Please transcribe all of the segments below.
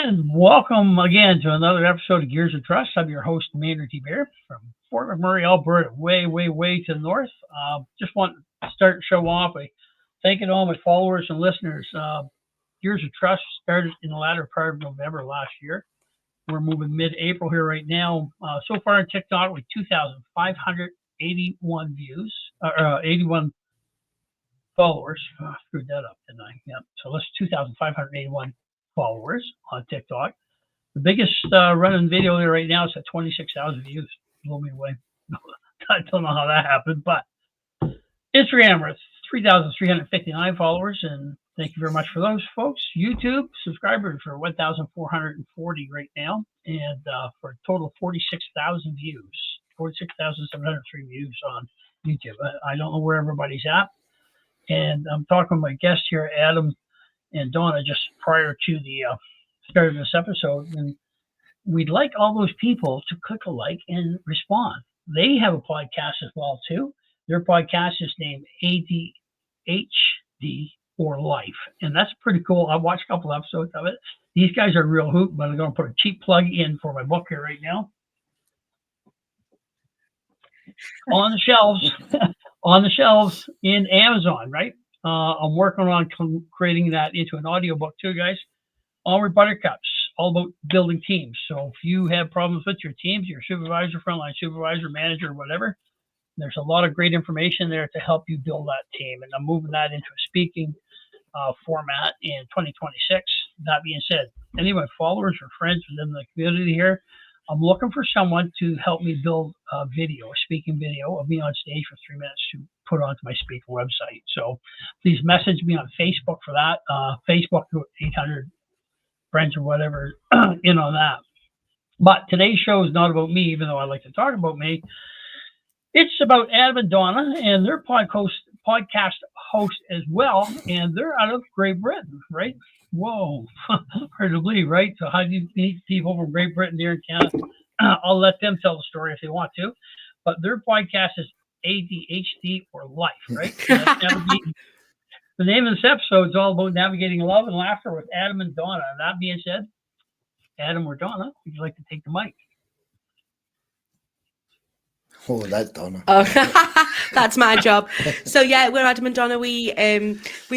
And welcome again to another episode of Gears of Trust. I'm your host, Maynard T. Bear from Fort McMurray, Alberta, way to the north. Just want to start the show off by thanking all my followers and listeners. Gears of Trust started in the latter part of November last year. We're moving mid-April here right now. So far on TikTok, with 2,581 views, 81 followers. Screwed that up, didn't I? Yeah. So that's 2,581 followers on TikTok. The biggest running video there right now is at 26,000 views. Blow me away. I don't know how that happened, but Instagram, we're at 3,359 followers, and thank you very much for those folks. YouTube subscribers are 1,440 right now, and for a total of 46,000 views, 46,703 views on YouTube. I don't know where everybody's at, and I'm talking with my guest here, Adam and Donna, just prior to the start of this episode, and we'd like all those people to click a like and respond. They have a podcast as well too. Their podcast is named ADHD or Life, and that's pretty cool. I've watched a couple episodes of it. These guys are real hoot, but I'm going to put a cheap plug in for my book here right now. On the shelves, on the shelves in Amazon, right? I'm working on creating that into an audiobook too, guys. Onward Buttercups, all about building teams. So if you have problems with your teams, your supervisor, frontline supervisor, manager, whatever, there's a lot of great information there to help you build that team. And I'm moving that into a speaking format in 2026. That being said, any of my followers or friends within the community here, I'm looking for someone to help me build a video, a speaking video of me on stage for 3 minutes to put onto my speaker website. So please message me on Facebook for that. Facebook, 800 friends or whatever in on that. But today's show is not about me, even though I like to talk about me. It's about Adam and Donna and their podcast host as well. And they're out of Great Britain, right? Whoa, hard to believe, right? So how do you meet people from Great Britain here in Canada? I'll let them tell the story if they want to. But their podcast is ADHD or Life, right? The name of this episode is all about navigating love and laughter with Adam and Donna. That being said, Adam or Donna, would you like to take the mic? Oh, that's Donna. Oh, that's my job. So yeah, we're Adam and Donna. We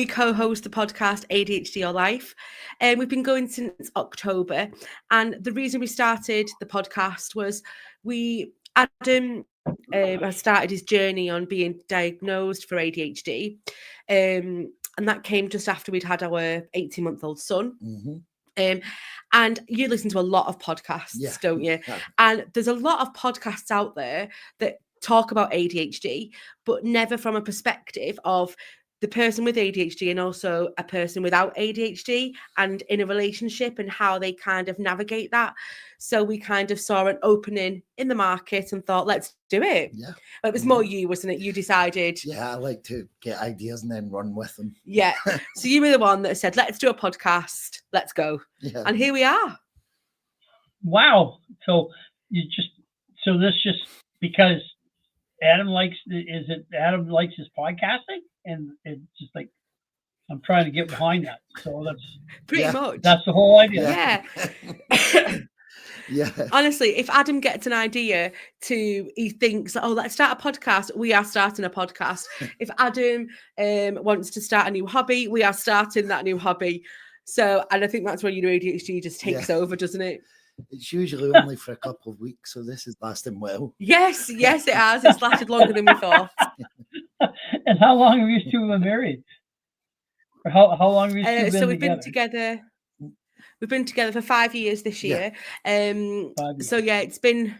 co-host the podcast ADHD or Life, and we've been going since October. And the reason we started the podcast was Adam has started his journey on being diagnosed for ADHD, and that came just after we'd had our 18-month-old son. Mm-hmm. And you listen to a lot of podcasts, don't you? Yeah. And there's a lot of podcasts out there that talk about ADHD, but never from a perspective of the person with ADHD and also a person without ADHD and in a relationship and how they kind of navigate that. So we kind of saw an opening in the market and thought, let's do it. Yeah. It was more you, wasn't it? You decided. Yeah, I like to get ideas and then run with them. Yeah. So you were the one that said, let's do a podcast. Let's go. Yeah. And here we are. Wow. So this just because Adam likes Adam likes his podcasting, and it's just like I'm trying to get behind that. So that's pretty much. That's the whole idea. Yeah. Yeah. Honestly, if Adam gets an idea he thinks, oh, let's start a podcast, we are starting a podcast. If Adam wants to start a new hobby, we are starting that new hobby. So, and I think that's when your ADHD just takes over, doesn't it? It's usually only for a couple of weeks, so this is lasting well. Yes, it has. It's lasted longer than we thought. And how long have you two been married? Or how long have you two been together? So we've been together for 5 years this year. So yeah, it's been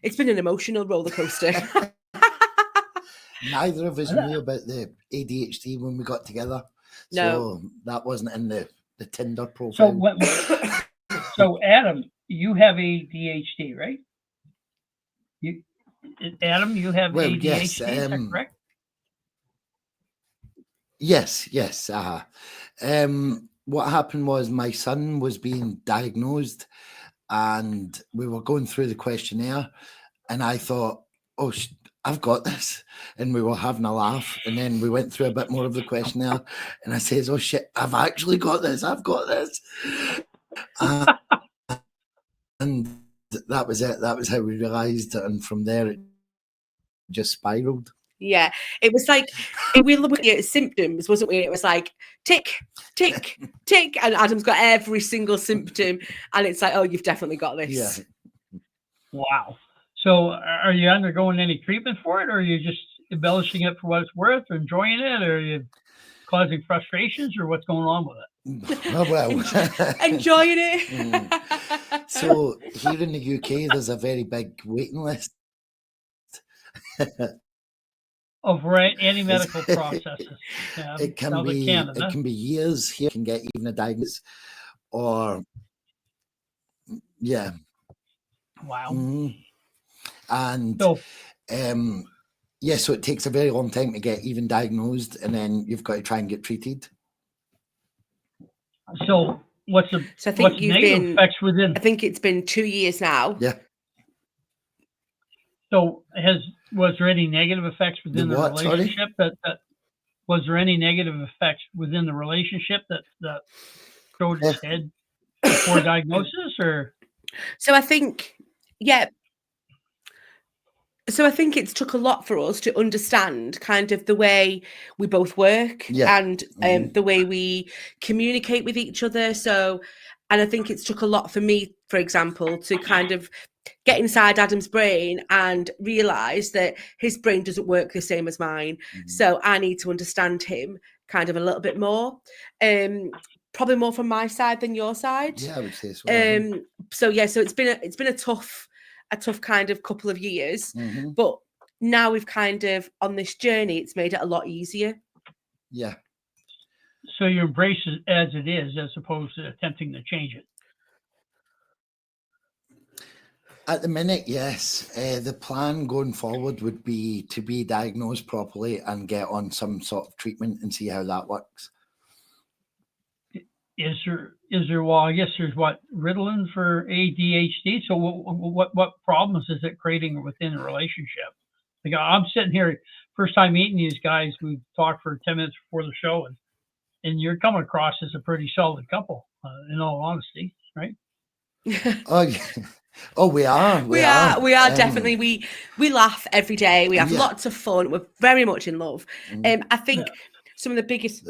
an emotional roller coaster. Neither of us knew about the ADHD when we got together. So that wasn't in the Tinder profile. So Adam, you have ADHD, right? Adam, you have ADHD, yes, is that correct? Yes. What happened was my son was being diagnosed and we were going through the questionnaire and I thought, oh, I've got this. And we were having a laugh. And then we went through a bit more of the questionnaire and I says, oh shit, I've actually got this. I've got this. And that was it. That was how we realised it. And from there, it just spiraled. Yeah, it was like we looked at symptoms, wasn't we? It was like tick, tick, tick, and Adam's got every single symptom, and it's like, oh, you've definitely got this. Yeah. Wow. So are you undergoing any treatment for it, or are you just embellishing it for what it's worth, or enjoying it, or are you causing frustrations, or what's going on with it? Oh, well. Enjoying it. So here in the UK, there's a very big waiting list. Of any medical processes. It can sounds like be Canada. it can be years here. You can get even a diagnosis, or yeah. Wow. Mhm. And So yeah, so it takes a very long time to get even diagnosed, and then you've got to try and get treated. so what's the So I think what's you've negative been. effects within? I think it's been 2 years now. Yeah. So was there any negative effects within the what, sorry? relationship that was there any negative effects within the relationship that showed its head before diagnosis, or? So I think, yeah. So I think it's took a lot for us to understand kind of the way we both work Yeah. and the way we communicate with each other. So, and I think it's took a lot for me, for example, to kind of get inside Adam's brain and realize that his brain doesn't work the same as mine. So I need to understand him kind of a little bit more. Probably more from my side than your side. Yeah, I would say so. So yeah, so it's been a tough kind of couple of years, Mhm. but now we've kind of on this journey, it's made it a lot easier. Yeah. So you embrace it as it is, as opposed to attempting to change it. At the minute, yes. The plan going forward would be to be diagnosed properly and get on some sort of treatment and see how that works. Is there? Well, I guess there's Ritalin for ADHD. So what problems is it creating within a relationship? Like I'm sitting here, first time meeting these guys. We talked for 10 minutes before the show, and you're coming across as a pretty solid couple, in all honesty, right? Oh, yeah. Oh, we are. We are definitely. We laugh every day. We have Yeah. lots of fun. We're very much in love. I think some of the biggest.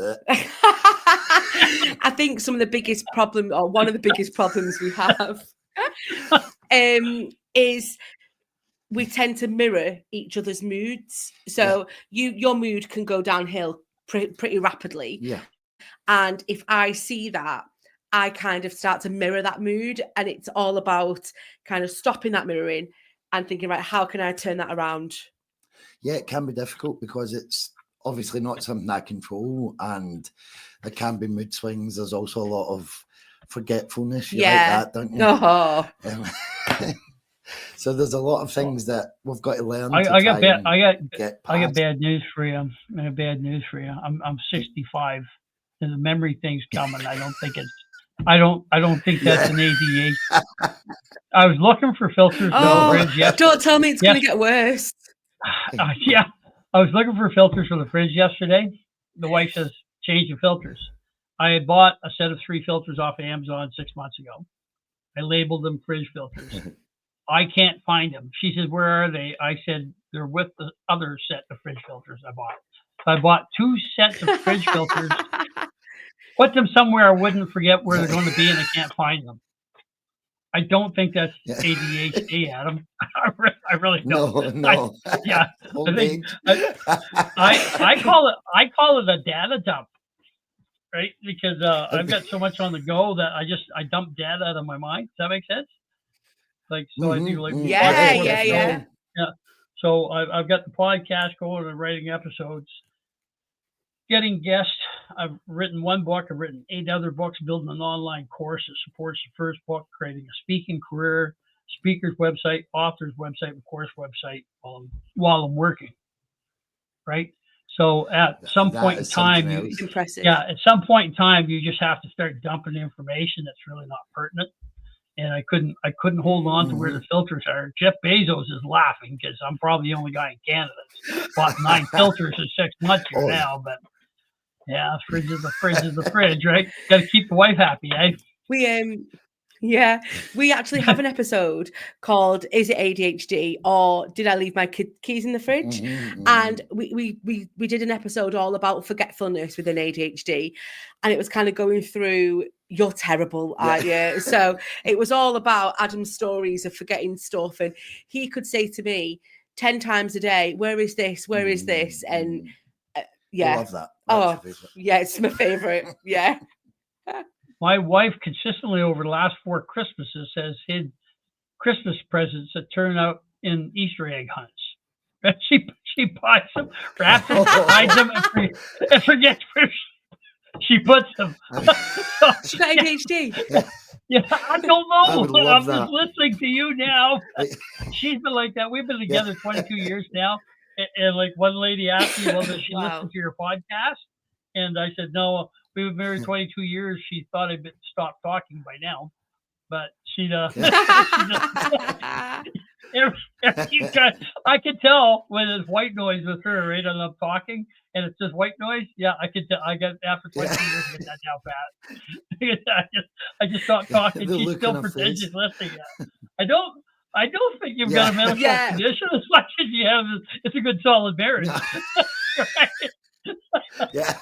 I think some of the biggest problem, or one of the biggest problems we have, is we tend to mirror each other's moods. So your mood can go downhill pretty rapidly. Yeah. And if I see that, I kind of start to mirror that mood, and it's all about kind of stopping that mirroring and thinking, right, how can I turn that around? Yeah, it can be difficult because it's obviously not something I control, and there can be mood swings. There's also a lot of forgetfulness. You like that, don't you? Oh. So there's a lot of things that we've got to learn. I got past. bad news for you. I got bad news for you. I'm 65, and the memory thing's coming. I don't think that's an ADHD. I was looking for filters. Don't tell me it's going to get worse. Yeah, I was looking for filters for the fridge yesterday. The wife says, change the filters. I had bought a set of 3 filters off of Amazon 6 months ago. I labeled them fridge filters. I can't find them. She says, where are they? I said, they're with the other set of fridge filters I bought. So I bought 2 sets of fridge filters, put them somewhere I wouldn't forget where they're going to be, and I can't find them. I don't think that's ADHD, Adam. I really don't. No. I call it a data dump, right? Because I've got so much on the go that I dump data out of my mind. Does that make sense? Like, so I do like yeah. So I've got the podcast going and writing episodes, getting guests. I've written 1 book. I've written 8 other books, building an online course that supports the first book, creating a speaking career, speaker's website, author's website, and course website while I'm working. Right. So at some point in time, impressive. Yeah, at some point in time, you just have to start dumping information that's really not pertinent. And I couldn't hold on to where the filters are. Jeff Bezos is laughing because I'm probably the only guy in Canada that's bought 9 filters in 6 months here now. But yeah, fridge is the fridge, right? Got to keep the wife happy, eh? We actually have an episode called "Is it ADHD or did I leave my keys in the fridge?" And we did an episode all about forgetfulness within ADHD, and it was kind of going through "You're terrible, aren't you?" So it was all about Adam's stories of forgetting stuff, and he could say to me 10 times a day, "Where is this? Where is this?" And I yeah, love that. yeah, it's my favorite. Yeah. My wife consistently over the last 4 Christmases has hid Christmas presents that turn out in Easter egg hunts. And she buys them, wraps them, hides them, and forgets where she puts them. She's got ADHD. Yeah, I don't know. love I'm that. just listening to you now. She's been like that. We've been together 22 years now. And like one lady asked me, well, does she listen to your podcast? And I said, no, we've been married 22 years. She thought I'd stopped talking by now. But she just, I could tell when there's white noise with her, right? And I'm talking and it's just white noise. Yeah, I could tell. I got after 22 years to get that down pat. I just stopped talking. She still pretends she's listening. I don't think you've got a medical condition as much as you have. It's a good solid marriage. Yeah.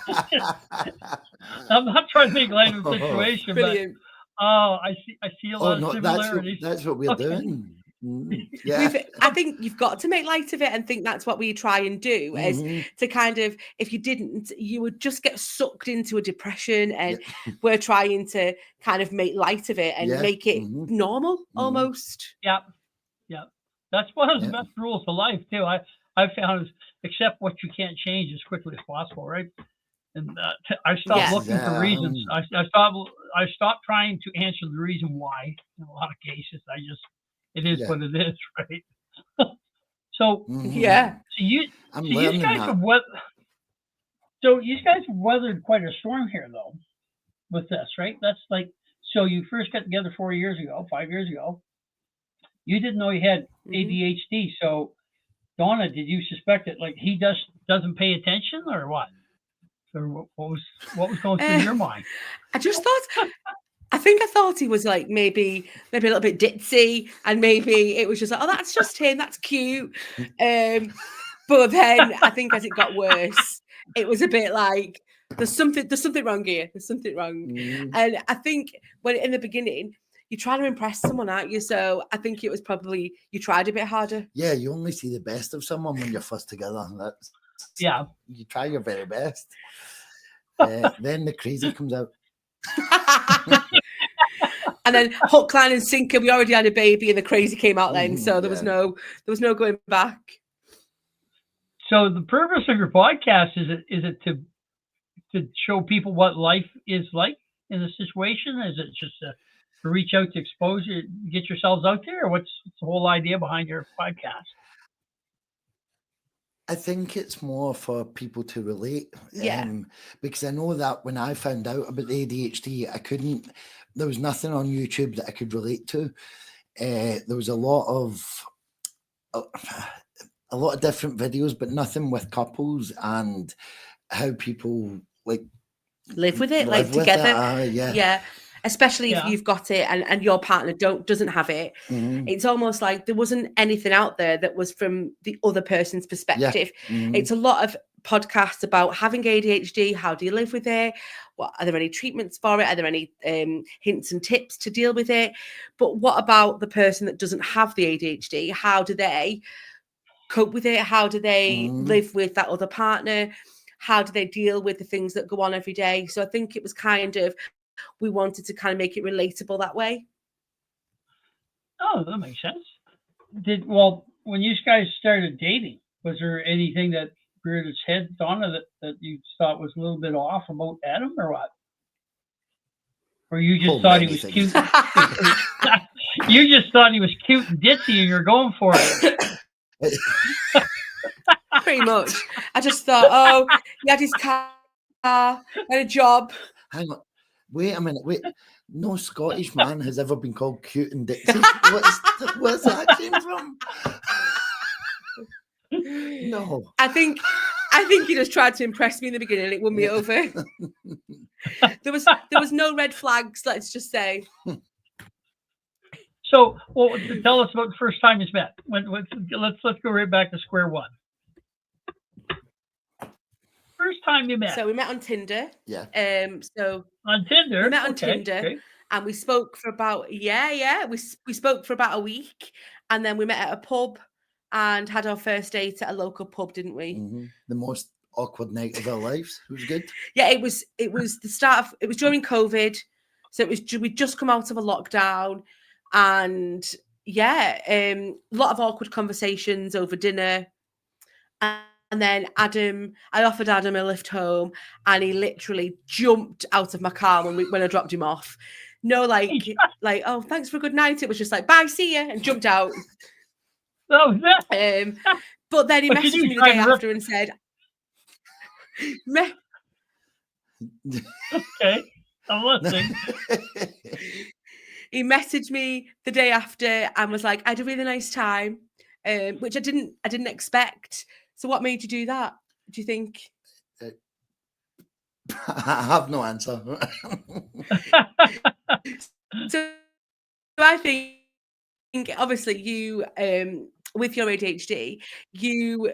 I'm not trying to make light of the situation, Brilliant. but I see a lot of similarities. That's what we're doing. Yeah. I think you've got to make light of it and think that's what we try and do is to kind of, if you didn't, you would just get sucked into a depression, and we're trying to kind of make light of it and make it normal almost. Yeah. That's one of the best rules of life too. I've found is accept what you can't change as quickly as possible, right? And I stopped looking for reasons. I stopped trying to answer the reason why. In a lot of cases, it is what it is, right? So So you guys have weathered quite a storm here, though, with this, right? That's like, so you first got together 5 years ago. You didn't know you had ADHD, so Donna, did you suspect that like he doesn't pay attention or what? Or what was going through your mind? I thought he was like maybe a little bit ditzy, and maybe it was just like, oh, that's just him, that's cute. But then I think as it got worse, it was a bit like there's something wrong here. There's something wrong. And I think when in the beginning, you're trying to impress someone, aren't you? So I think it was probably you tried a bit harder. Yeah, you only see the best of someone when you're first together. You try your very best. Then the crazy comes out. And then hook, line, and sinker. We already had a baby, and the crazy came out then. So there was no going back. So the purpose of your podcast is it to show people what life is like in a situation? Is it just to reach out to expose you, get yourselves out there? Or what's the whole idea behind your podcast? I think it's more for people to relate. Because I know that when I found out about the ADHD, there was nothing on YouTube that I could relate to. There was a lot of different videos, but nothing with couples and how people like live with it, like together. Especially if you've got it and your partner doesn't have it. It's almost like there wasn't anything out there that was from the other person's perspective. It's a lot of podcasts about having ADHD. How do you live with it? Are there any treatments for it? Are there any hints and tips to deal with it? But what about the person that doesn't have the ADHD? How do they cope with it? How do they live with that other partner? How do they deal with the things that go on every day? So I think it was kind of, we wanted to kind of make it relatable that way. Oh, that makes sense. When you guys started dating, was there anything that reared its head, Donna, that you thought was a little bit off about Adam, or what? Or you just thought he was cute? You just thought he was cute and ditzy, and you're going for it. Pretty much. I just thought, he had his car, had a job. Hang on. Wait a minute. No Scottish man has ever been called cute and ditzy. Where's that came from? No. I think he just tried to impress me in the beginning and it won me over. There was no red flags, let's just say. So, well, tell us about the first time you met. Let's go right back to square one. First time you met. So we met on Tinder. Yeah. So on Tinder. we met on Okay, Tinder, okay. and we spoke for about we spoke for about a week, and then we met at a pub and had our first date at a local pub, didn't we? Mm-hmm. The most awkward night of our lives. It was good. Yeah, it was the start of, it was during COVID, so we'd just come out of a lockdown, and a lot of awkward conversations over dinner, and then I offered Adam a lift home, and he literally jumped out of my car when I dropped him off. No, like oh, thanks for a good night. It was just like, bye, see ya, and jumped out. Oh, that. But then he But messaged me the day after and said, okay, I'm listening. He messaged me the day after and was like, I had a really nice time, which I didn't expect. So what made you do that, do you think? I have no answer. So I think obviously you with your ADHD, you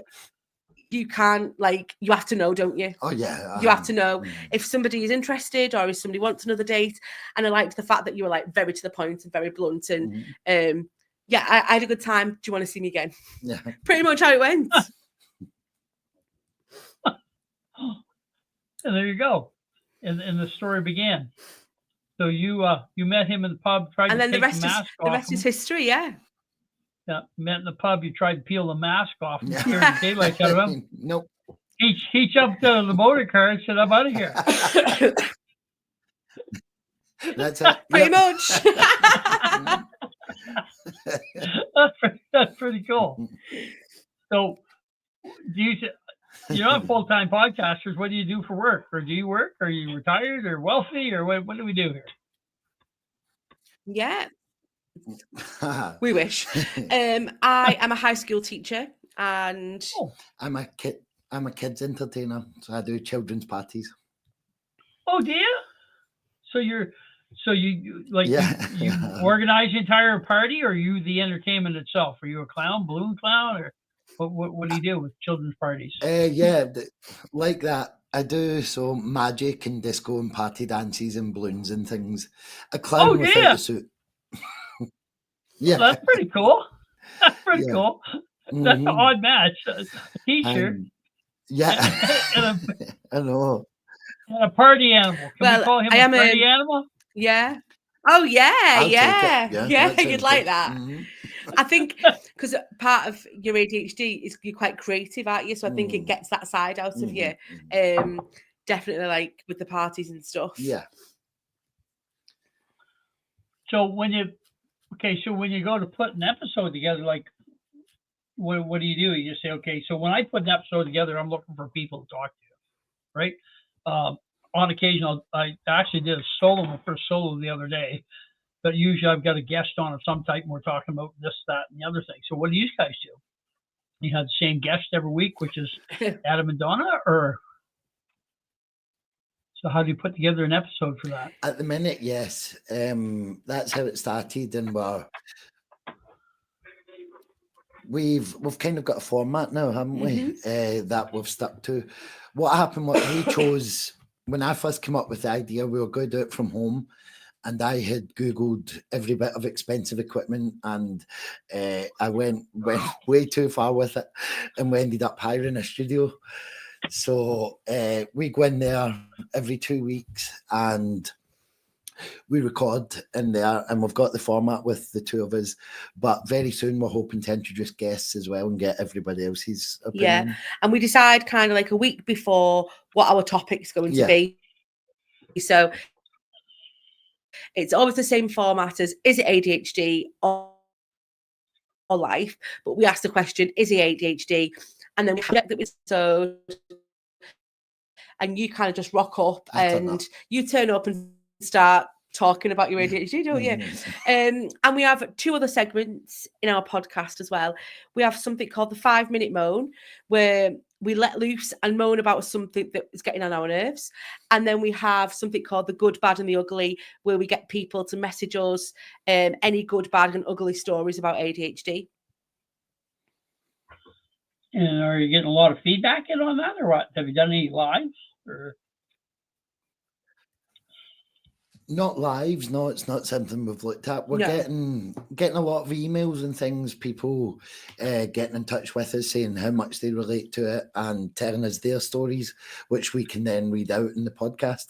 can't, like, you have to know, don't you? Oh yeah. You have to know if somebody is interested or if somebody wants another date. And I liked the fact that you were like very to the point and very blunt. And I had a good time. Do you want to see me again? Yeah. Pretty much how it went. And there you go. And the story began. So you met him in the pub, tried and to then take the mask off. The rest is history, yeah. Yeah, met in the pub. You tried to peel the mask off and scared the daylight out of him. Nope. He jumped out of the motor car and said, "I'm out of here." That's it. Pretty much. That's pretty cool. So, you're not full-time podcasters. What do you do for work? Or do you work? Are you retired or wealthy? Or what do we do here? Yeah. We wish. I am a high school teacher, and I'm a kids entertainer, so I do children's parties. Oh, do you? So you Yeah. organize the entire party, or are you the entertainment itself? Are you a clown, balloon clown, or what do you do with children's parties? Like that. I do so magic and disco and party dances and balloons and things. A clown without a suit. Yeah, well, that's pretty cool. That's pretty cool. That's an odd match. A t-shirt. I know. And a party animal. Can we call him a party animal? Yeah. Oh yeah, yeah. You'd like that. Mm-hmm. I think because part of your ADHD is you're quite creative, aren't you? So I think it gets that side out of you. Definitely, like with the parties and stuff. Yeah. So when you go to put an episode together, like what do? You just say, okay, so when I put an episode together, I'm looking for people to talk to, right? On occasion, I actually did my first solo the other day, but usually I've got a guest on of some type and we're talking about this, that, and the other thing. So what do you guys do? You have the same guest every week, which is Adam and Donna, or so how do you put together an episode for that? At the minute, yes. That's how it started, and we've kind of got a format now, haven't we? That we've stuck to. What happened was we chose, when I first came up with the idea, we were going to do it from home, and I had Googled every bit of expensive equipment, and I went way too far with it, and we ended up hiring a studio. So we go in there every 2 weeks and we record in there, and we've got the format with the two of us, but very soon we're hoping to introduce guests as well and get everybody else's opinion. Yeah, and we decide kind of like a week before what our topic's going to be. So it's always the same format as, is it ADHD or life? But we ask the question, is he ADHD? And then we have the episode, and you kind of just rock up and you turn up and start talking about your ADHD, don't you? And we have two other segments in our podcast as well. We have something called the 5-minute moan, where we let loose and moan about something that is getting on our nerves. And then we have something called the good, bad, and the ugly, where we get people to message us any good, bad, and ugly stories about ADHD. And are you getting a lot of feedback in on that, or what? Have you done any lives? Or Not lives, no, it's not something we've looked at. We're No. getting a lot of emails and things, people getting in touch with us saying how much they relate to it and telling us their stories, which we can then read out in the podcast.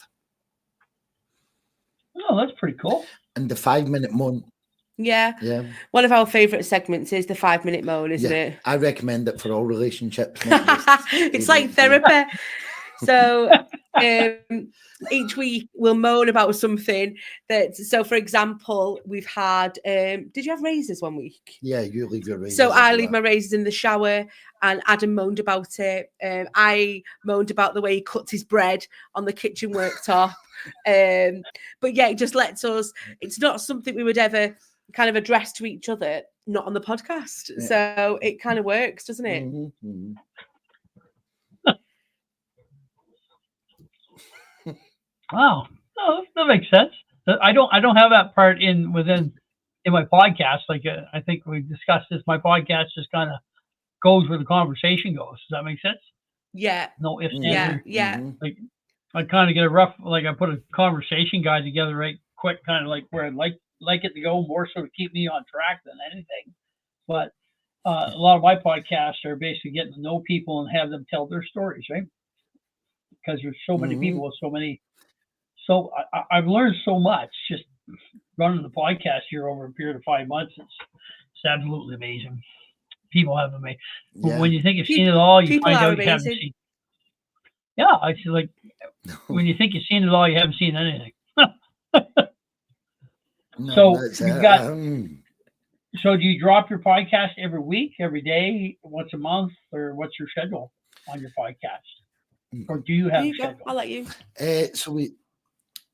oh, that's pretty cool. And the 5-minute moan, Yeah. yeah, One of our favourite segments is the 5-minute moan, isn't it? I recommend it for all relationships. not just It's like ADHD. therapy. So each week we'll moan about something that. So, for example, we've had. Did you have razors one week? Yeah, you leave your razors. So I as leave my well. razors in the shower, and Adam moaned about it. I moaned about the way he cuts his bread on the kitchen worktop. But yeah, it just lets us. It's not something we would ever kind of address to each other, not on the podcast. Yeah. So it kind of works, doesn't it? Mhm, mhm. Wow, no, that makes sense. I don't have that part within my podcast. Like I think we discussed this. My podcast just kind of goes where the conversation goes. Does that make sense? Yeah, No ifs, ands, yeah, or yeah. Mhm. like I kind of get a rough, like I put a conversation guide together right quick, kind of like where I'd like it to go, more so to keep me on track than anything. But a lot of my podcasts are basically getting to know people and have them tell their stories, right? Because there's so many Mhm. people with so many. So I've learned so much just running the podcast here over a period of 5 months. It's absolutely amazing. People have amazing. Yeah. When you think you've seen it all, you People find are out you haven't amazing. seen. Yeah, I feel like when you think you've seen it all, you haven't seen anything. No, So that's you've it. got. So do you drop your podcast every week, every day, once a month, or what's your schedule on your podcast? Or do you have There a you go. schedule? I'll let you. So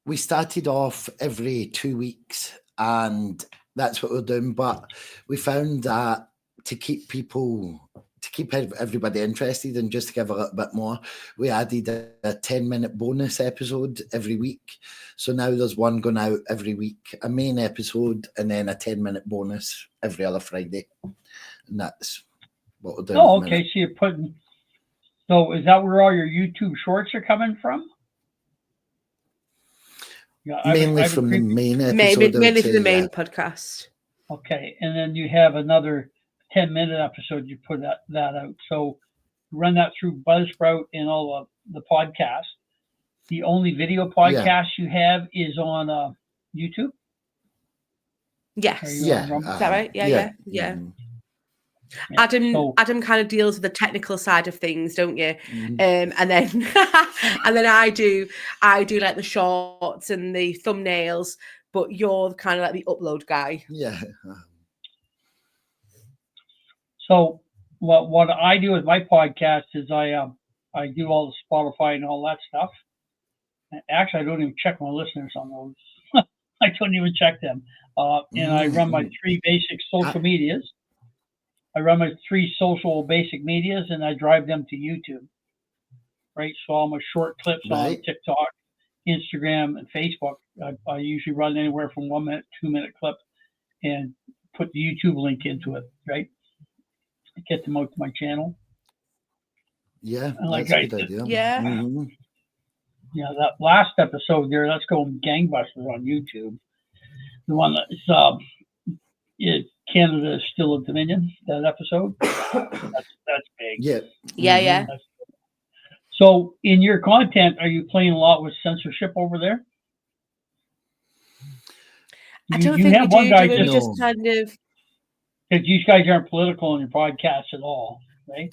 we started off every 2 weeks, and that's what we're doing. But we found that to keep everybody interested and just to give a little bit more, we added a 10-minute bonus episode every week. So now there's one going out every week, a main episode, and then a 10-minute bonus every other Friday. And that's what we're doing. Oh, at the okay. minute. So you're putting. So is that where all your YouTube shorts are coming from? Yeah, Mainly I've from the agreed- main episode. Mainly, I would mainly for say, the main yeah. podcast. Okay, and then you have another 10-minute episode. You put that out. So run that through Buzzsprout and all the podcasts. The only video podcast you have is on YouTube. Yes. Are you Yeah. on Rumble? Is that right? Yeah. Mhm. Yeah. Adam So, Adam kind of deals with the technical side of things, don't you? Mhm. And then and then I do like the shorts and the thumbnails, but you're kind of like the upload guy. Yeah. so what I do with my podcast is I do all the Spotify and all that stuff. Actually, I don't even check my listeners on those. I don't even check them. And I run my 3 basic social medias. I run my 3 social basic medias, and I drive them to YouTube. Right, so all my short clips on Right. TikTok, Instagram, and Facebook. I usually run anywhere from 1 minute, 2-minute clip, and put the YouTube link into it. Right, get them out to my channel. Yeah, And like that's a I good idea. Yeah. Mhm. Yeah, that last episode there, let's go gangbusters on YouTube. The one that's Canada is still a Dominion. That episode, that's big. Yeah. Yeah, Mhm. yeah. So, in your content, are you playing a lot with censorship over there? I don't think we have one do. guy We just just kind of because you guys aren't political in your podcast at all, right?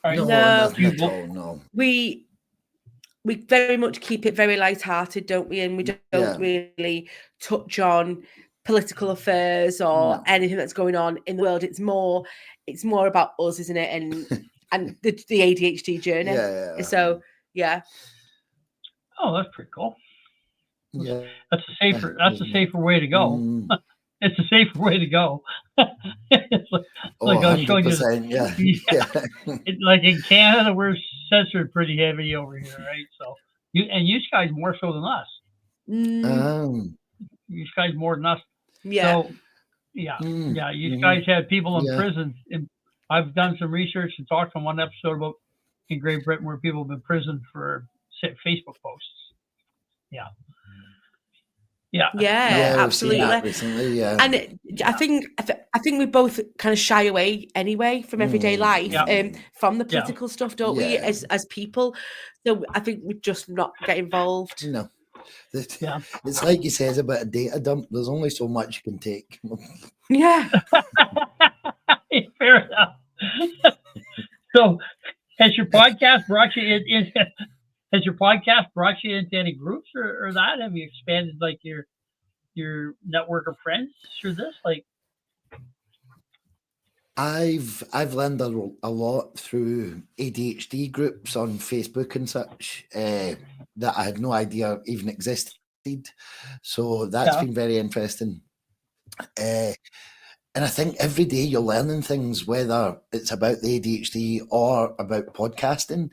All right. No, No. nothing at all. No. we very much keep it very light-hearted, don't we? And we don't Yeah. really touch on political affairs or No. anything that's going on in the world. It's more about us, isn't it? And the ADHD journey. Yeah. So yeah. Oh, that's pretty cool. Yeah. That's a safer way to go. Mm. It's a safer way to go. It's Oh, like I was showing you. 100%. Yeah. Yeah, Yeah. like in Canada, we're censored pretty heavy over here, right? So you guys more so than us. Mm, Um, You guys more than us. yeah. So yeah, mm, yeah. You mhm, guys have people in yeah. prison. And I've done some research and talked on one episode about in Great Britain where people have been imprisoned for Facebook posts. Yeah, yeah. Yeah, Yeah, So we've seen yeah, that absolutely. recently. Yeah. And I yeah, think I think we both kind of shy away anyway from everyday life, yeah, Mm, from the yeah. political stuff, don't we? yeah. As people, so I think we just not get involved. No. Yeah. It's like he says about a data dump. There's only so much you can take. Yeah. Fair enough. So has your podcast brought you in has your podcast brought you into any groups or that? Have you expanded like your network of friends through this? Like I've learned a lot through ADHD groups on Facebook and such that I had no idea even existed. So that's yeah, been very interesting. Uh, and I think every day you're learning things, whether it's about the ADHD or about podcasting.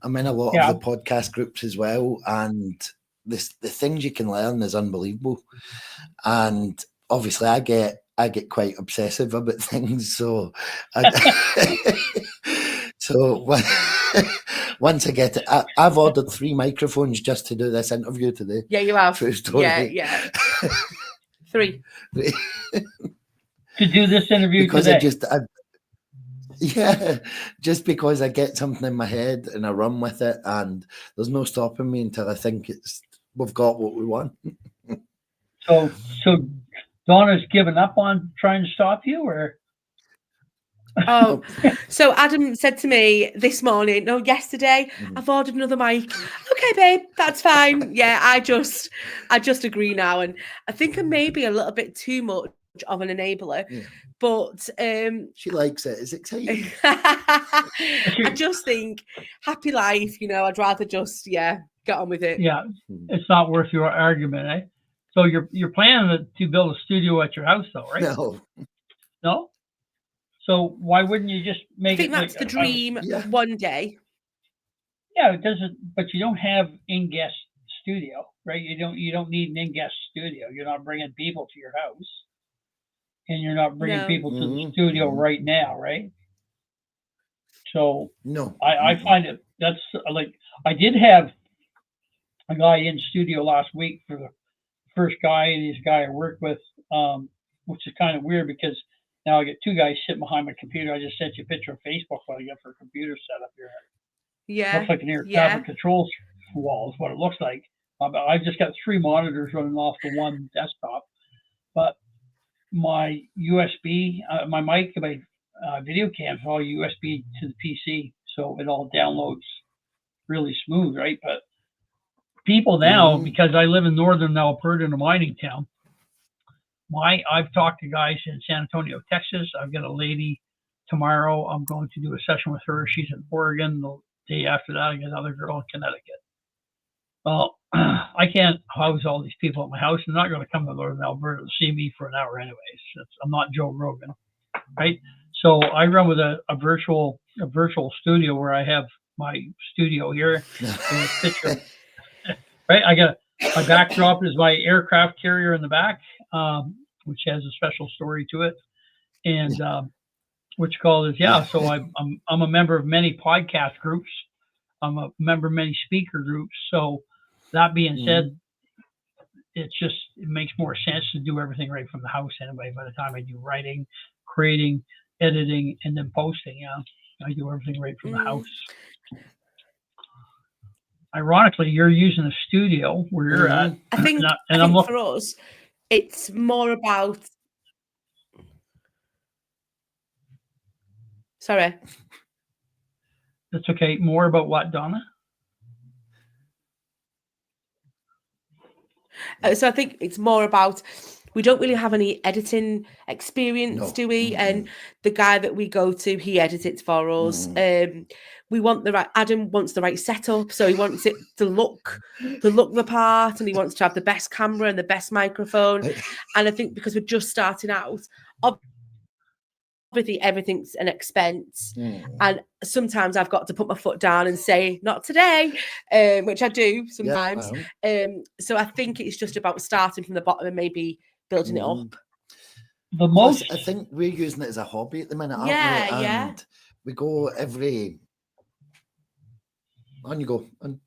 I'm in a lot of yeah. the podcast groups as well, and the things you can learn is unbelievable. And obviously, I get quite obsessive about things, so so once I get it, I've ordered 3 microphones just to do this interview today. Yeah, you have. True Yeah, story. yeah. 3. To do this interview Because today. yeah, just because I get something in my head and I run with it, and there's no stopping me until I think we've got what we want. So Donna's given up on trying to stop you, or Oh, so Adam said to me this morning, no, yesterday, Mhm. I've ordered another mic. Okay, babe, that's fine. Yeah, I just agree now, and I think I'm maybe a little bit too much of an enabler, Yeah. but She likes it. It's exciting. I just think happy life. I'd rather just get on with it. yeah, Mhm. it's not worth your argument, eh? So you're planning to build a studio at your house, though, right? No. No. So why wouldn't you just I make think it like that's the dream Yeah. one day. yeah, it doesn't, but you don't have in-guest studio, right? You don't need an in-guest studio. You're not bringing people to your house, and you're not bringing No. people to the Mhm, studio mhm. right now, right? So No. I find it that's like I did have a guy in studio last week for the first guy, and he's a guy I work with, which is kind of weird because now I get 2 guys sitting behind my computer. I just sent you a picture of Facebook what I got for a computer setup here. Yeah. Looks like an air Yeah. traffic control wall is what it looks like. I just got 3 monitors running off the one desktop, but my USB, my mic, my video cam is all USB to the PC, so it all downloads really smooth, right? But people now, Mhm. because I live in northern Alberta in a mining town, I've talked to guys in San Antonio, Texas. I've got a lady tomorrow. I'm going to do a session with her. She's in Oregon. The day after that, I got another girl in Connecticut. Well, I can't house all these people at my house. They're not going to come to northern Alberta to see me for an hour anyways. I'm not Joe Rogan, right? So I run with a virtual studio where I have my studio here. Picture, right? I got my backdrop is my aircraft carrier in the back, which has a special story to it, and which called is yeah. So I'm a member of many podcast groups. I'm a member of many speaker groups. So that being said, it makes more sense to do everything right from the house anyway. By the time I do writing, creating, editing, and then posting, I do everything right from the house. Ironically, you're using a studio where you're at. I think for us, it's more about. Sorry. That's okay. More about what, Donna? So I think it's more about we don't really have any editing experience, do we? And the guy that we go to, he edits it for us. We want Adam wants the right setup, so he wants it to look the part, and he wants to have the best camera and the best microphone. And I think because we're just starting out, obviously everything's an expense. Mm. And sometimes I've got to put my foot down and say, not today, which I do sometimes. So I think it's just about starting from the bottom and maybe building it up. The Plus, most, I think we're using it as a hobby at the minute, aren't Yeah, we? yeah. And we go every. On you go. On.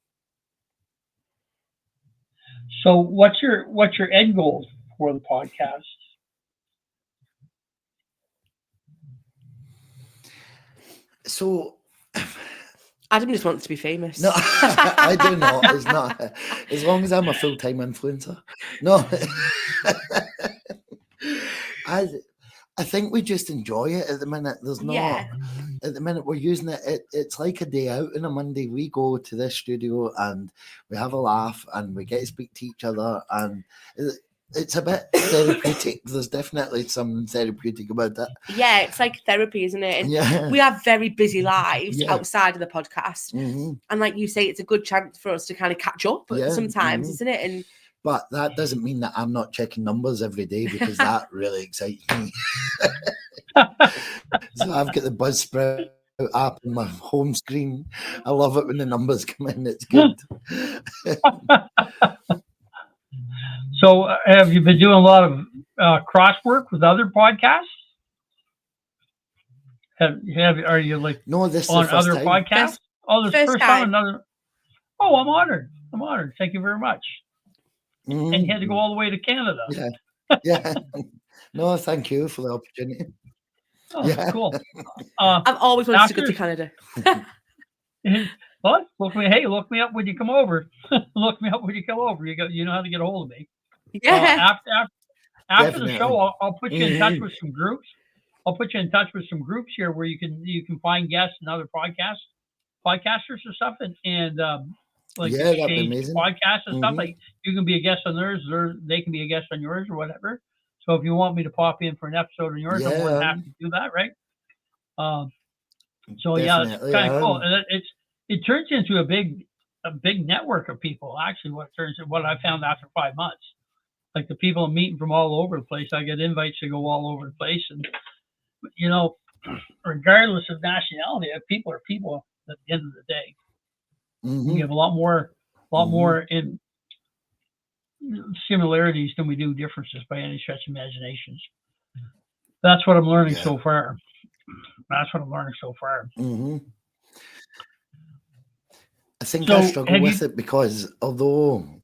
so what's your end goal for the podcast? So, Adam just wants to be famous. no, I do not. It's not. As long as I'm a full-time influencer. No. I think we just enjoy it at the minute. There's not. Yeah. At the minute we're using it. It's like a day out on a Monday. We go to this studio and we have a laugh and we get to speak to each other, and it's a bit therapeutic. There's definitely some therapeutic about it. Yeah, it's like therapy, isn't it? And Yeah. we have very busy lives Yeah. outside of the podcast. Mhm. And like you say, it's a good chance for us to kind of catch up Yeah, sometimes, mhm. isn't it? And But that doesn't mean that I'm not checking numbers every day, because that really excites me. So I've got the Buzzsprout app on my home screen. I love it when the numbers come in. It's good. So have you been doing a lot of cross work with other podcasts? Are you like No, this is on the first other time. podcasts? Oh, this first first time. time another. Oh, I'm honored. I'm honored. Thank you very much. Mhm. And you had to go all the way to Canada. Yeah. Yeah. No, thank you for the opportunity. Oh, Yeah. cool. I've always wanted to go to After- Canada. What? Look me up when you come over. Look me up when you come over. You know how to get a hold of me. Yeah. After the Definitely. show, I'll put you in touch Mhm. with some groups. I'll put you in touch with some groups here where you can find guests and other podcasters or something, and like Yeah, that'd be exchange amazing. podcasts and stuff. Mhm. Like you can be a guest on theirs, or they can be a guest on yours, or whatever. So if you want me to pop in for an episode on yours, I'm more than Yeah. happy to do that, right? So yeah, it's Definitely, kind of cool, and it turns into a big network of people. Actually, what I found after 5 months, like the people I'm meeting from all over the place. I get invites to go all over the place, and you know, regardless of nationality, people are people at the end of the day. We Mhm. have a lot more in similarities than we do differences by any stretch of imaginations. That's what I'm learning Yeah. so far. That's what I'm learning so far. Mhm. I think So, I struggle have with you- it because although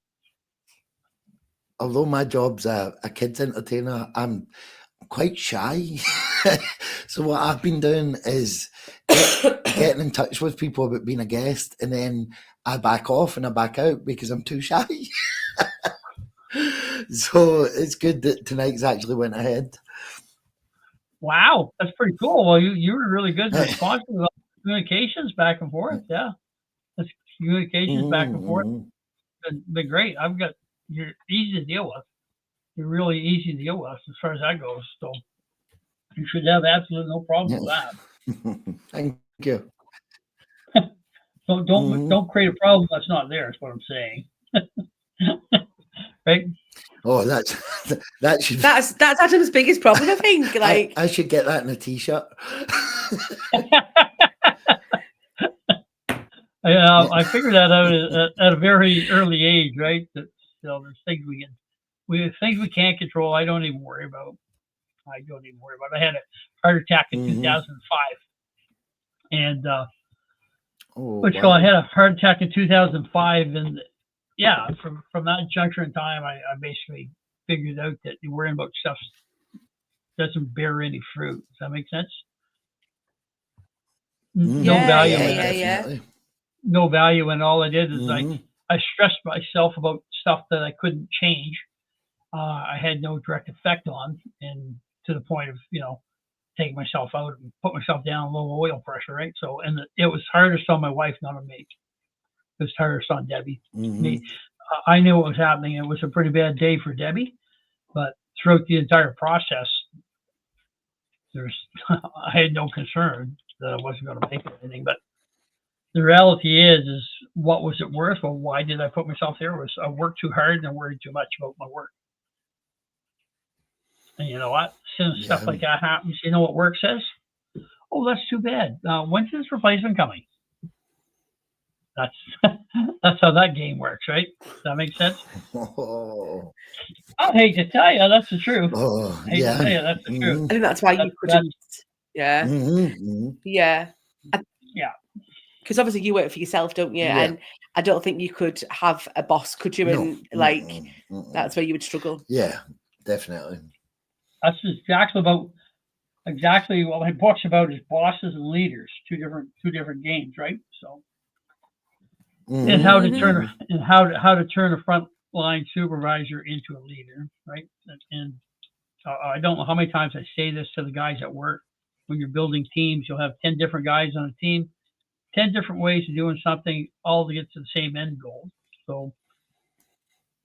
my job's a kids entertainer, I'm quite shy. So what I've been doing is getting in touch with people about being a guest, and then I back off and I back out because I'm too shy. So it's good that tonight's actually went ahead. Wow, that's pretty cool. Well, you were really good and responsive with communications back and forth. Yeah, that's communications back and forth. Mhm. Been great. You're easy to deal with. You're really easy to deal with as far as that goes. So you should have absolutely no problem with that. Thank you. So don't create a problem that's not there. Is what I'm saying. Right? Oh, that should. That's Adam's biggest problem, I think. Like I should get that in a t-shirt. I figured that out at a very early age, right? That there's things things we can't control. I don't even worry about. I had a heart attack in 2005, and I had a heart attack in 2005, and yeah, from that juncture in time, I basically figured out that worrying about stuff doesn't bear any fruit. Does that make sense? No Yeah, value yeah, in yeah, it. yeah. Definitely. No value, and all I did is Mhm. I stressed myself about stuff that I couldn't change. I had no direct effect on, and to the point of taking myself out and put myself down low oil pressure, right? So, and it was hardest on my wife, not on me. It was hardest on Debbie. Mhm. I knew what was happening. It was a pretty bad day for Debbie, but throughout the entire process, I had no concern that I wasn't going to make it or anything. But the reality is what was it worth? Well, why did I put myself there? Was I worked too hard and I worried too much about my work. And you know what? As soon as stuff like that happens, you know what work says? Oh, that's too bad. When's his replacement coming? That's that's how that game works, right? Does that make sense? Oh, I hate to tell you, that's the truth. oh I hate to tell you, that's the truth. I think that's why you That's- couldn't. Yeah. Mm-hmm. Yeah. Yeah. Because obviously you work for yourself, don't you? Yeah. And I don't think you could have a boss, could you? No. And like Mm-mm. that's where you would struggle. Yeah, definitely. That's exactly what my book's about is bosses and leaders, two different games, right? So and how to turn and how to turn a frontline supervisor into a leader, right? And I don't know how many times I say this to the guys at work. When you're building teams, you'll have 10 different guys on a team, 10 different ways of doing something, all to get to the same end goal. So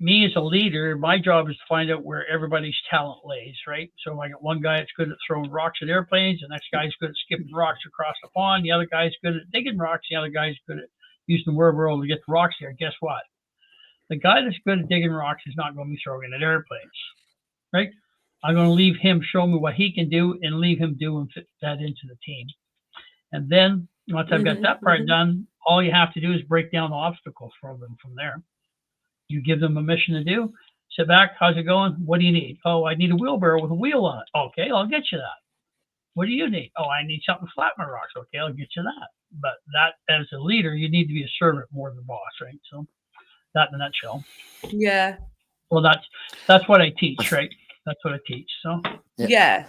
me as a leader, my job is to find out where everybody's talent lays, right? So I got one guy that's good at throwing rocks at airplanes, the next guy's good at skipping rocks across the pond, the other guy's good at digging rocks, the other guy's good at using the wheelbarrow to get the rocks there. Guess what? The guy that's good at digging rocks is not going to be throwing at airplanes, right? I'm going to leave him show me what he can do and leave him do and fit that into the team. And then once I've got that part done, all you have to do is break down the obstacles for them from there. You give them a mission to do. Sit back. How's it going? What do you need? Oh, I need a wheelbarrow with a wheel on it. Okay, I'll get you that. What do you need? Oh, I need something to flatten my rocks. Okay, I'll get you that. But that, as a leader, you need to be a servant more than a boss, right? So that in a nutshell. Yeah. Well, that's what I teach, right? That's what I teach. So Yeah.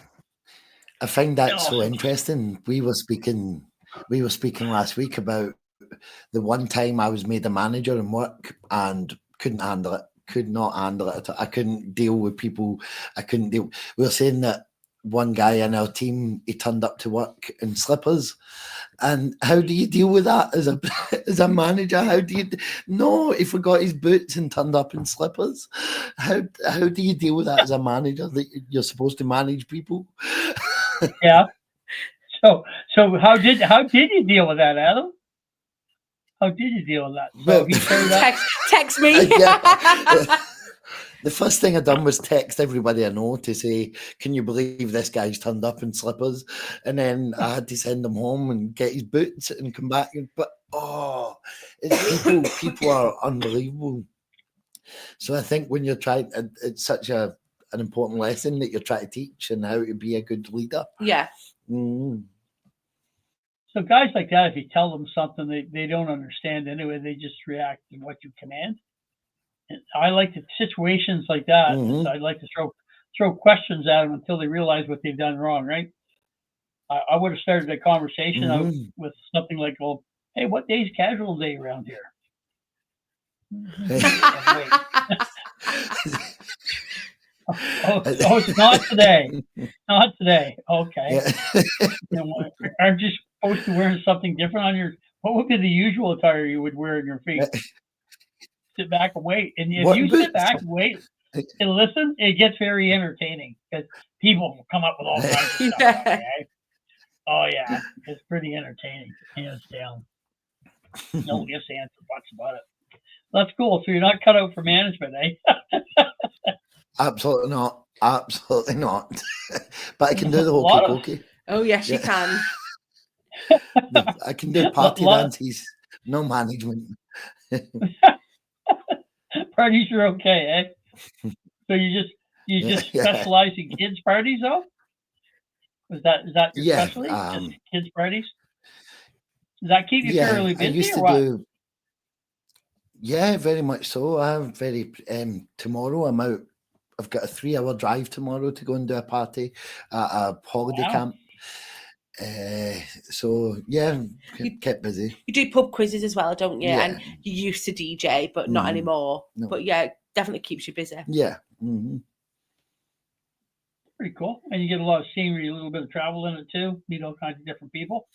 I find that so Awesome. interesting. We were speaking last week about the one time I was made a manager in work and couldn't handle it. Could not handle it at all. I couldn't deal with people. We were saying that one guy in our team, he turned up to work in slippers. And how do you deal with that as a manager? How do you? No, he forgot his boots and turned up in slippers. How do you deal with that as a manager? That you're supposed to manage people. yeah. So how did you deal with that, Adam? How did you deal with that? So Well, he showed up. Text me. Yeah. The first thing I done was text everybody I know to say, "Can you believe this guy's turned up in slippers?" And then I had to send him home and get his boots and come back. But people are unbelievable. So I think when you're trying, it's such an important lesson that you're trying to teach and how to be a good leader. Yeah. Mm. So guys like that, if you tell them something they don't understand anyway, they just react to what you command. And I like the situations like that. Mhm. I'd like to throw questions at them until they realize what they've done wrong, right? I would have started a conversation out with something like, "Well, hey, what day's casual day around here?" It's not today. Not today. Okay. Aren't you supposed to be wearing something different on your? What would be the usual attire you would wear on your feet? Sit back and wait. And if you sit back and wait and listen, it gets very entertaining because people will come up with all kinds of stuff. Okay? Oh yeah, it's pretty entertaining, hands down. No ifs, ands, or buts about it. That's cool. So you're not cut out for management, eh? Absolutely not. Absolutely not. But I can do the A lot hokey of- pokey. Oh yes, you can. I can do party lot- dances. No management. Parties are okay, eh? So you just specialize in kids parties, though? Is that your Yeah, specialty? Just kids parties? Does that keep you fairly I busy used or to what? do. Yeah, very much so. I'm very tomorrow I'm out. I've got a 3-hour drive tomorrow to go and do a party at a holiday Wow. camp. So yeah, kept busy. You do pub quizzes as well, don't you? Yeah. And you used to DJ, but not anymore. No. But yeah, it definitely keeps you busy. Yeah. Mm-hmm. Pretty cool. And you get a lot of scenery, a little bit of travel in it too. Meet all kinds of different people.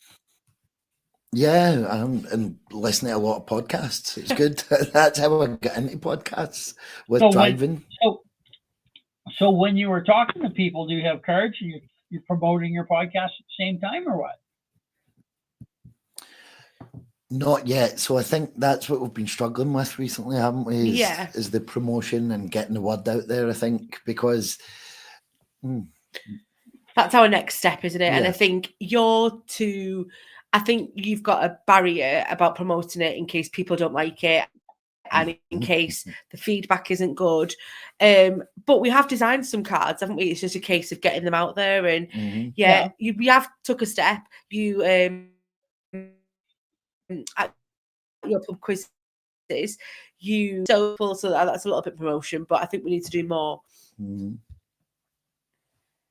Yeah, and listening to a lot of podcasts. It's good. That's how I got into podcasts, with driving. So when you were talking to people, do you have cards and you're promoting your podcast at the same time or what? Not yet. So I think that's what we've been struggling with recently, haven't we? Yeah. Is the promotion and getting the word out there, I think, because... That's our next step, isn't it? And I Yes. think I think you've got a barrier about promoting it in case people don't like it and in case the feedback isn't good. But we have designed some cards, haven't we? It's just a case of getting them out there. And Yeah. we have took a step. You at your pub quizzes, so that's a little bit promotion, but I think we need to do more.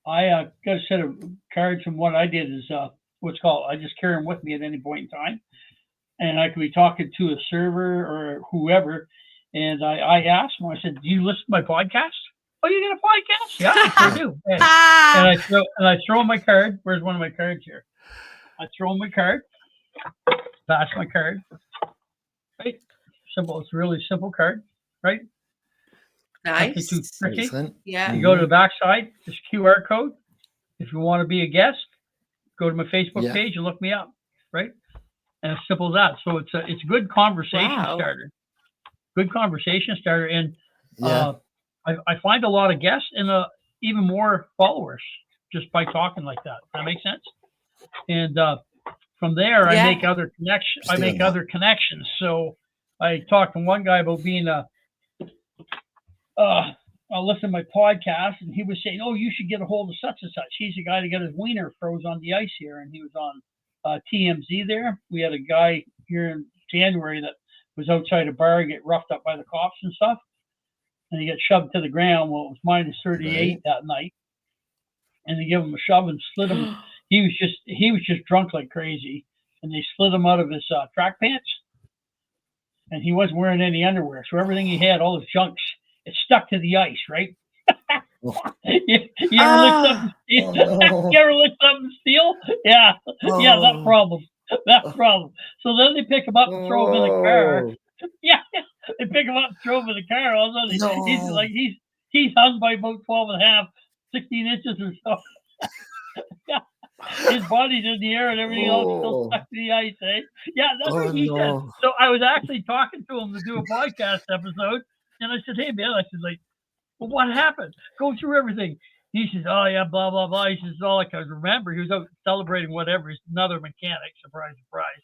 I got a set of cards from what I did is what's called, I just carry them with me at any point in time. And I could be talking to a server or whoever. And I asked them, I said, do you listen to my podcast? Oh, you got a podcast? Yeah, I sure do. And I throw my card. Where's one of my cards here? I throw my card. That's my card. Right? Simple. It's a really simple card. Right? Nice. Nothing too tricky. Excellent. Yeah. You go to the back side, this QR code. If you want to be a guest, go to my Facebook page and look me up. Right? And as simple as that. So it's a good conversation starter. Good conversation starter. And I find a lot of guests and even more followers just by talking like that. Does that make sense? And from there, I make other connections. So I talked to one guy about being I listened to my podcast, and he was saying, "Oh, you should get a hold of such and such. He's the guy that got his wiener froze on the ice here," and he was on TMZ there. We had a guy here in January that was outside a bar, get roughed up by the cops and stuff, and he got shoved to the ground. Well, it was minus 38 that night, and they gave him a shove and slid him. He was just drunk like crazy, and they slid him out of his track pants, and he wasn't wearing any underwear, so everything he had, all his junks, it stuck to the ice, right? You ever lift up and steal? You ever lift up and steal? Yeah, that problem. So then they pick him up and throw him in the car. Yeah, they pick him up and throw him in the car. All of a sudden, he's hung by about 12 and a half, 16 inches or so. Yeah, his body's in the air and everything else still stuck to the ice. Eh? Yeah, that's what he said. So I was actually talking to him to do a podcast episode, and I said, "Hey man," I said, like, "Well, what happened? Go through everything." He says, "Oh yeah, blah blah blah." He says, "All I can remember, he was out celebrating whatever. He's another mechanic, surprise, surprise."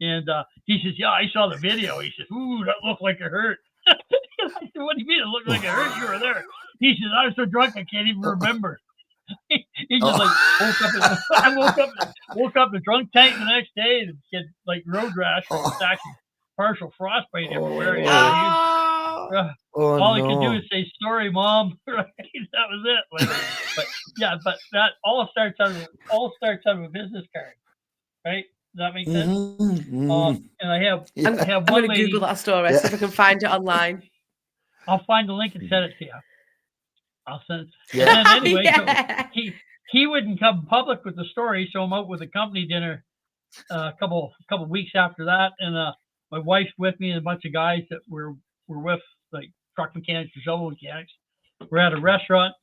And he says, "Yeah, I saw the video." He says, "Ooh, that looked like it hurt." I said, "What do you mean it looked like it hurt? You were there." He says, "I was so drunk I can't even remember." He just woke up in a drunk tank the next day and get like road rash. It's actually partial frostbite everywhere. All he could do is say, "Sorry, Mom." Right? That was it. Like, but that all starts out of a business card, right? Does that make sense? And I have I'm one going to Google that story, see if I can find it online. I'll find the link and send it to you. I'll send it. Yeah. And then anyway, so he wouldn't come public with the story, so I'm out with a company dinner a couple weeks after that, and my wife's with me and a bunch of guys that were with, like, truck mechanics or shovel mechanics. We're at a restaurant,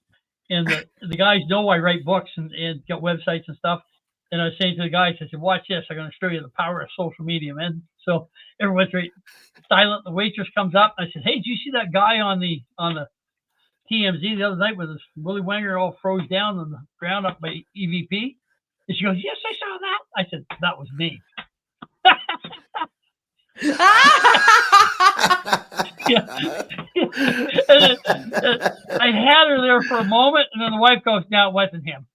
and the guys know I write books and got websites and stuff. And I was saying to the guys, I said, "Watch this. I'm going to show you the power of social media, man." So everyone's very silent. The waitress comes up. I said, "Hey, did you see that guy on the TMZ the other night with his Willy Wenger all froze down on the ground up by EVP?" And she goes, "Yes, I saw that." I said, "That was me." I had her there for a moment, and then the wife goes, "No, it wasn't him."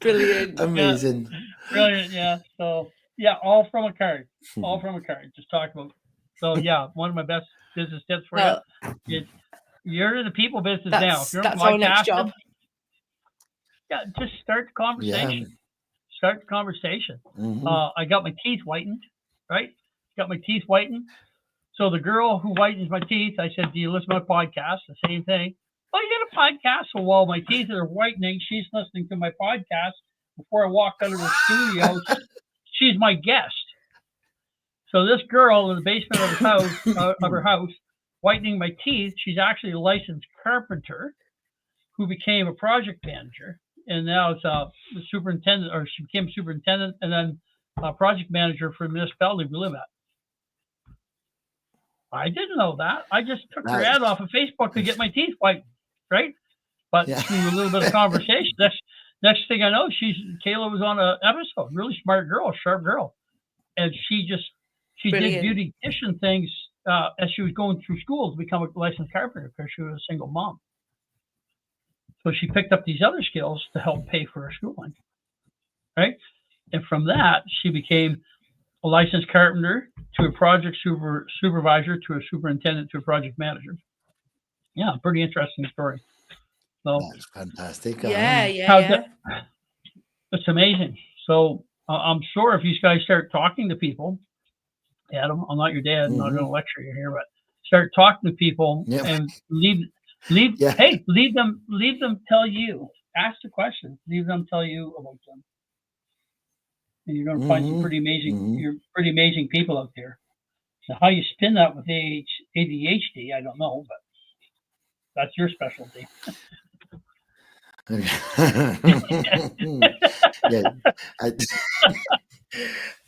Brilliant. Amazing. Brilliant, yeah. So yeah, all from a card. All from a card. Just talk about. So yeah, one of my best business tips for you is you're in the people business now. If you're That's our next job. Yeah, just start the conversation. Yeah. Start the conversation. Mm-hmm. I got my teeth whitened, right? Got my teeth whitened. So the girl who whitens my teeth, I said, "Do you listen to my podcast?" The same thing. "Oh, you got a podcast?" So while my teeth are whitening, she's listening to my podcast. Before I walked out of the studio, she's my guest. So this girl in the basement of her house, whitening my teeth, she's actually a licensed carpenter who became a project manager, and now it's a superintendent, or she became superintendent, and then a project manager for the municipality we live at. I didn't know that. I just took her ad off of Facebook to get my teeth whitened. right? But Yeah. through a little bit of conversation, next thing I know, Kayla was on an episode. Really smart girl, sharp girl, and she did Brilliant. beautician things as she was going through school to become a licensed carpenter because she was a single mom. So she picked up these other skills to help pay for her schooling, right? And from that, she became a licensed carpenter to a project supervisor to a superintendent to a project manager. Yeah, pretty interesting story. So That's fantastic. Yeah, how's yeah. that? It's amazing. So I'm sure if you guys start talking to people, Adam, I'm not your dad, I'm not going to lecture you here, but start talking to people and leave them tell you. Ask the questions, leave them tell you about them. And you're going to find some pretty amazing people out there. Now, how you spin that with ADHD, I don't know, but that's your specialty. Yeah,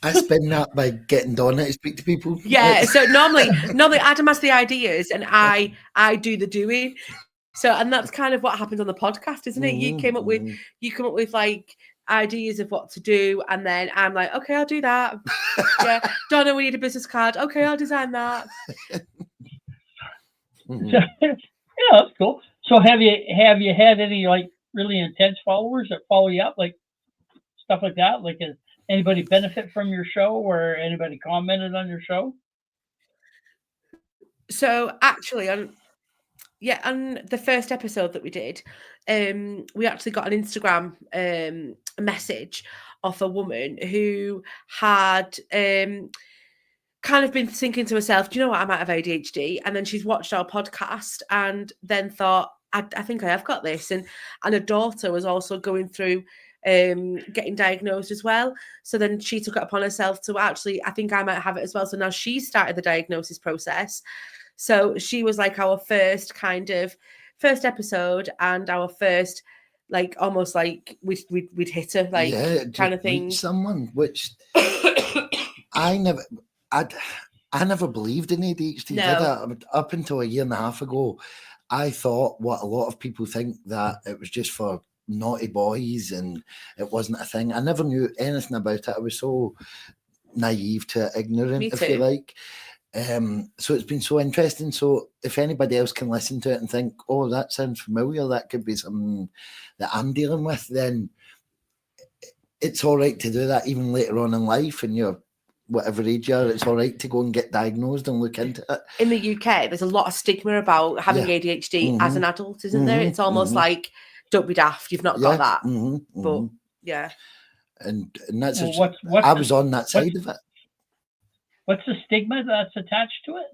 I spin that by getting Donna to speak to people. Yeah, so normally Adam has the ideas and I do the doing. So, and that's kind of what happens on the podcast, isn't it? You come up with like ideas of what to do, and then I'm like, okay, I'll do that. Yeah, Donna, we need a business card. Okay, I'll design that. Yeah, that's cool. So have you had any like really intense followers that follow you up, like stuff like that? Like, has anybody benefit from your show, or anybody commented on your show? So actually, on the first episode that we did, we actually got an Instagram message of a woman who had kind of been thinking to herself, do you know what, I might have ADHD? And then she's watched our podcast and then thought, I think I have got this. And her daughter was also going through getting diagnosed as well. So then she took it upon herself to actually, I think I might have it as well. So now she started the diagnosis process. So she was like our first episode and our first, like, almost like we'd hit her, like, kind of thing. Someone, which I never believed in ADHD. No. Up until a year and a half ago, I thought what a lot of people think, that it was just for naughty boys and it wasn't a thing. I never knew anything about it. I was so naive to ignorant, if you like. So it's been so interesting. So if anybody else can listen to it and think, oh, that sounds familiar, that could be something that I'm dealing with, then it's all right to do that even later on in life, and you're whatever age you are, it's all right to go and get diagnosed and look into it. In the UK, there's a lot of stigma about having ADHD as an adult, isn't there? It's almost like, don't be daft, you've not got that. But yeah. And that's I was on that side of it. What's the stigma that's attached to it?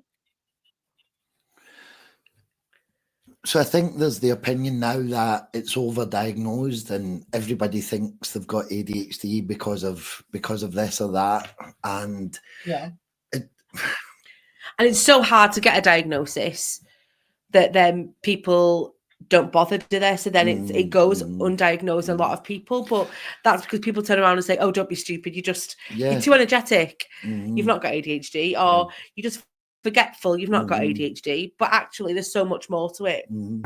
So I think there's the opinion now that it's overdiagnosed and everybody thinks they've got ADHD because of this or that, and and it's so hard to get a diagnosis that then people don't bother, do they? So then it goes undiagnosed in a lot of people, but that's because people turn around and say, oh, don't be stupid, you're too energetic, you've not got ADHD, or you're just forgetful, you've not got ADHD. But actually there's so much more to it. And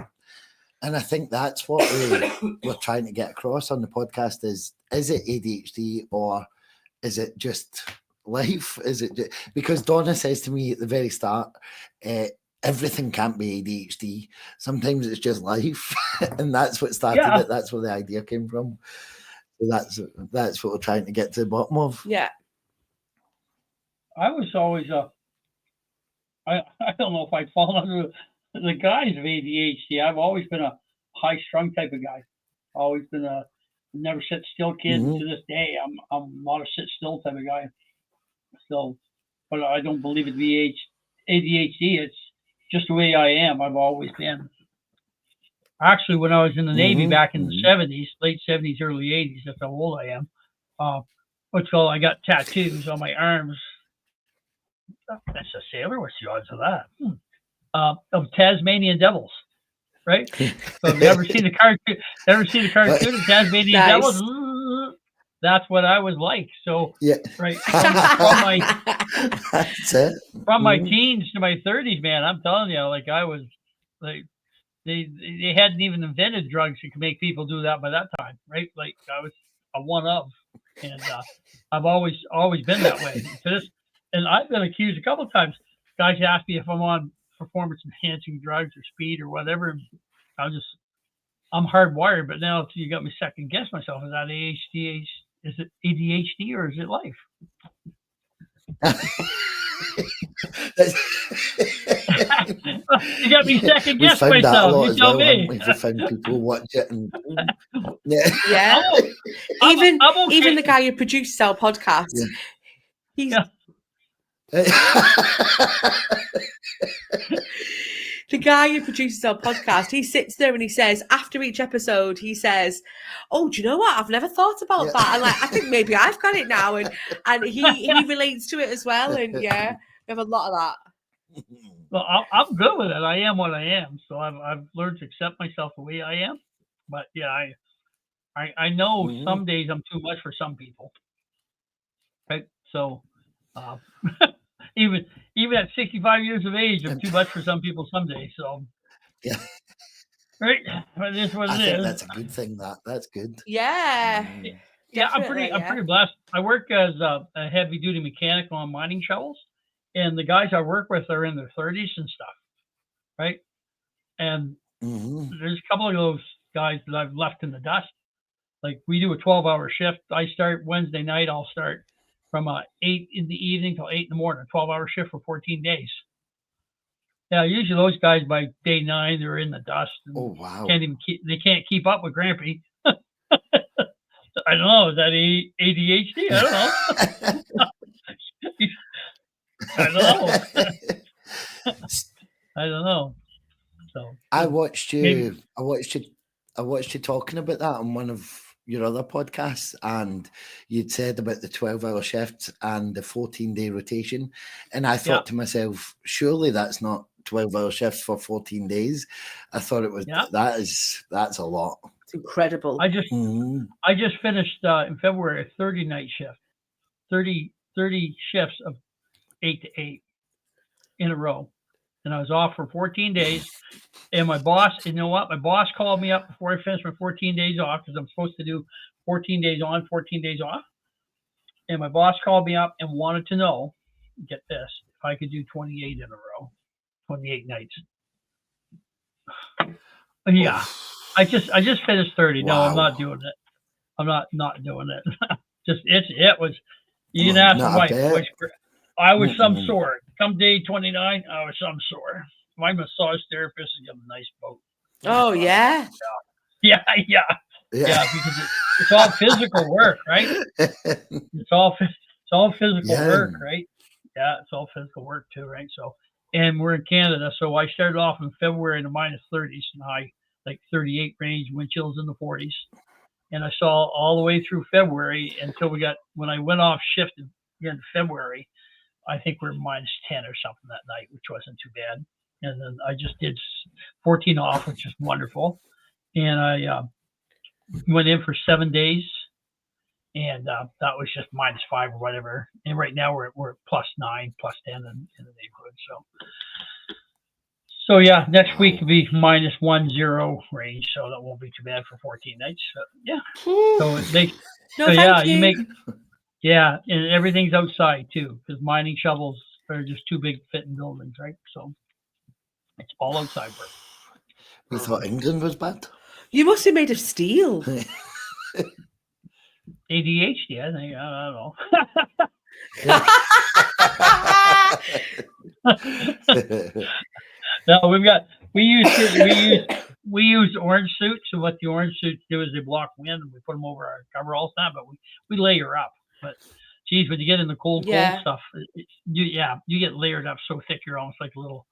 I think that's what we're trying to get across on the podcast is it ADHD or is it just life? Is it just, because Donna says to me at the very start, everything can't be ADHD. Sometimes it's just life. And that's what started it. That's where the idea came from. So that's what we're trying to get to the bottom of. Yeah. I was always I don't know if I'd fall under the guise of ADHD. I've always been a high-strung type of guy. Always been a never sit still kid. To this day, I'm not a sit still type of guy. So, but I don't believe it to be ADHD. It's just the way I am. I've always been. Actually, when I was in the Navy back in the 70s, late 70s, early 80s, that's how old I am. I got tattoos on my arms. That's a sailor. What's the odds of that? Of Tasmanian devils, right? So have you ever seen the cartoon? Of Tasmanian devils? That's what I was like. So right from my teens to my 30s, man, I'm telling you, like I was like they hadn't even invented drugs that could make people do that by that time, right? Like I was a one of, and I've always been that way. And I've been accused a couple of times. Guys ask me if I'm on performance enhancing drugs or speed or whatever. I'm hardwired, but now you got me second guess myself. Is that ADHD? Is it ADHD or is it life? You got me second guess myself. You tell me. We found people watch it, and yeah. I'm okay. Even the guy who produced our podcast, he's. Yeah. The guy who produces our podcast, he sits there and he says, after each episode, he says, "Oh, do you know what? I've never thought about that. And like, I think maybe I've got it now." And he relates to it as well. And yeah, we have a lot of that. Well, I'm good with it. I am what I am. So I've learned to accept myself the way I am. But yeah, I know some days I'm too much for some people. Right. So even at 65 years of age, I'm too much for some people some days. So yeah. Right. But it is what it is. That's a good thing. That's good. Yeah. Yeah, I'm pretty blessed. I work as a heavy duty mechanic on mining shovels, and the guys I work with are in their 30s and stuff, right? And there's a couple of those guys that I've left in the dust. Like we do a 12-hour shift. I start Wednesday night. I'll start from 8 in the evening till 8 in the morning. 12-hour shift for 14 days. Yeah, usually those guys by day 9 they're in the dust. Oh wow! They can't keep up with Grampy. I don't know. Is that ADHD? I don't know. I don't know. So I watched you talking about that on one of your other podcasts, and you'd said about the 12-hour shifts and the 14-day rotation, and I thought to myself, surely that's not 12-hour shifts for 14 days. I thought it was. That's a lot. It's incredible. I just finished in February a 30-night shift, 30 shifts of 8 to 8 in a row, and I was off for 14 days. And my boss, you know what? My boss called me up before I finished my 14 days off because I'm supposed to do 14 days on, 14 days off. And my boss called me up and wanted to know, get this, if I could do 28 in a row, 28 nights. Yeah. I just finished 30. No, I'm not doing it. I'm not doing it. It was. You didn't ask my wife. I was some sore. Come day 29, I was some sore. My massage therapist is a nice boat. Oh yeah. Yeah. Because it's all physical work, right? It's all physical work, right? Yeah, it's all physical work too, right? So, and we're in Canada, so I started off in February in the minus 30s and high. Like 38 range, wind chills in the 40s. And I saw all the way through February until when I went off shift in February, I think we're minus 10 or something that night, which wasn't too bad. And then I just did 14 off, which is wonderful. And I went in for 7 days, and that was just minus 5 or whatever. And right now we're at plus 9, plus 10 in the neighborhood. So yeah, next week will be minus 10 range, so that won't be too bad for 14 nights. So, yeah. And everything's outside too, because mining shovels are just too big to fit in buildings, right? So it's all outside work. We thought England was bad. You must be made of steel. ADHD, I think. I don't know. No, we use orange suits, and what the orange suits do is they block wind, and we put them over our coveralls now, but we layer up. But geez, when you get in the cold stuff, you get layered up so thick you're almost like a little